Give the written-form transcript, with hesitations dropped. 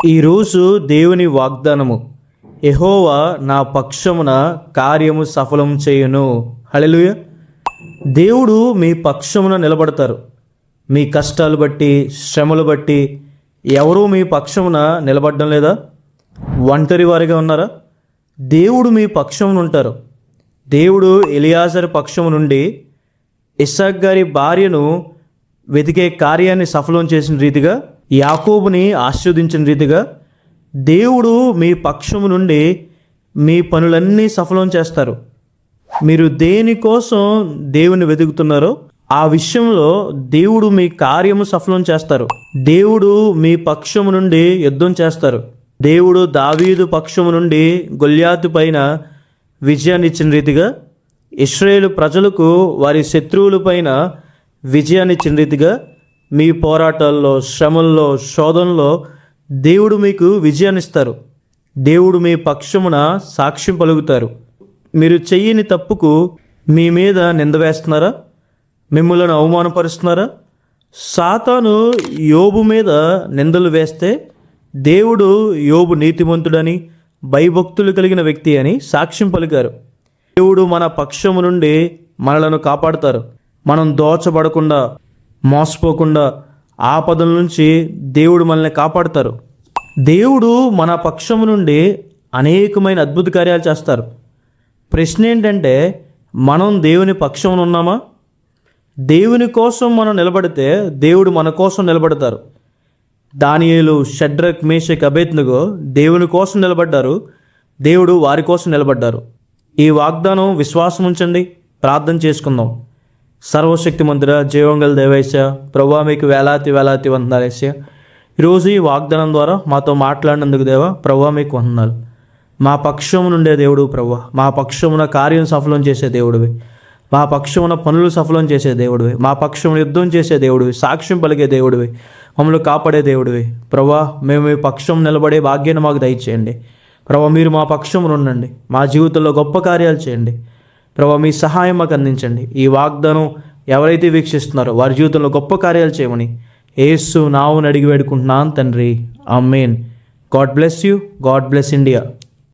ఈరోజు దేవుని వాగ్దానము, యెహోవా నా పక్షమున కార్యము సఫలం చేయును. హల్లెలూయా. దేవుడు మీ పక్షమున నిలబడతారు. మీ కష్టాలు బట్టి, శ్రమలు బట్టి ఎవరూ మీ పక్షమున నిలబడడం లేదా? ఒంటరి వారిగా ఉన్నారా? దేవుడు మీ పక్షమున ఉంటారు. దేవుడు ఎలియాజరు పక్షము నుండి ఇస్సాకు గారి భార్యను వెతికే కార్యాన్ని సఫలం చేసిన రీతిగా, యాకోబుని ఆశీర్వదించిన రీతిగా దేవుడు మీ పక్షము నుండి మీ పనులన్నీ సఫలం చేస్తారు. మీరు దేనికోసం దేవుని వెతుకుతున్నారో ఆ విషయంలో దేవుడు మీ కార్యము సఫలం చేస్తారు. దేవుడు మీ పక్షము నుండి యుద్ధం చేస్తారు. దేవుడు దావీదు పక్షము నుండి గొల్యాతు పైన విజయాన్ని ఇచ్చిన రీతిగా, ఇశ్రాయేలు ప్రజలకు వారి శత్రువుల పైన విజయాన్ని ఇచ్చిన రీతిగా, మీ పోరాటాల్లో, శ్రమల్లో, శోధనలో దేవుడు మీకు విజయాన్ని ఇస్తారు. దేవుడు మీ పక్షమున సాక్ష్యం పలుకుతారు. మీరు చెయ్యని తప్పుకు మీ మీద నింద వేస్తున్నారా? మిమ్మల్ని అవమానపరుస్తున్నారా? సాతాను యోబు మీద నిందలు వేస్తే దేవుడు యోబు నీతిమంతుడని, భయభక్తులు కలిగిన వ్యక్తి అని సాక్ష్యం పలికారు. దేవుడు మన పక్షము నుండి మనలను కాపాడుతారు. మనం దోచబడకుండా, మోసపోకుండా ఆపదల నుంచి దేవుడు మనల్ని కాపాడుతారు. దేవుడు మన పక్షము నుండి అనేకమైన అద్భుత కార్యాలు చేస్తారు. ప్రశ్న ఏంటంటే, మనం దేవుని పక్షమున ఉన్నామా? దేవుని కోసం మనం నిలబడితే దేవుడు మన కోసం నిలబడతారు. దానియేలు, షడ్రక్, మేషక్, అబేద్నెగో దేవుని కోసం నిలబడ్డారు. దేవుడు వారి కోసం నిలబడ్డారు. ఈ వాగ్దానం విశ్వాసం ఉంచండి. ప్రార్థన చేసుకుందాం. సర్వశక్తిమంతుడా, జీవంగల దేవేశ, ప్రభువా మీకు వేలాది వేలాది వందనాలు యేసయ్యా. ఈరోజు ఈ వాగ్దానం ద్వారా మాతో మాట్లాడినందుకు దేవా, ప్రభువా మీకు వందనాలు. మా పక్షము నుండే దేవుడు ప్రభువా, మా పక్షమున కార్యం సఫలం చేసే దేవుడివి, మా పక్షమున పనులు సఫలం చేసే దేవుడివి, మా పక్షమున యుద్ధం చేసే దేవుడివి, సాక్ష్యం పలికే దేవుడివి, మమ్మల్ని కాపాడే దేవుడివి. ప్రభువా, మేము మీ పక్షం నిలబడే భాగ్యాన్ని మాకు దయచేయండి. ప్రభువా, మీరు మా పక్షమున ఉండండి. మా జీవితంలో గొప్ప కార్యాలు చేయండి. ప్రభువా, మీ సహాయం మాకు అందించండి. ఈ వాగ్దానం ఎవరైతే వీక్షిస్తున్నారో వారి జీవితంలో గొప్ప కార్యాలు చేయమని యేసు నామమున అడిగి వేడుకుంటున్నాను తండ్రి. Amen. God bless you. God bless India.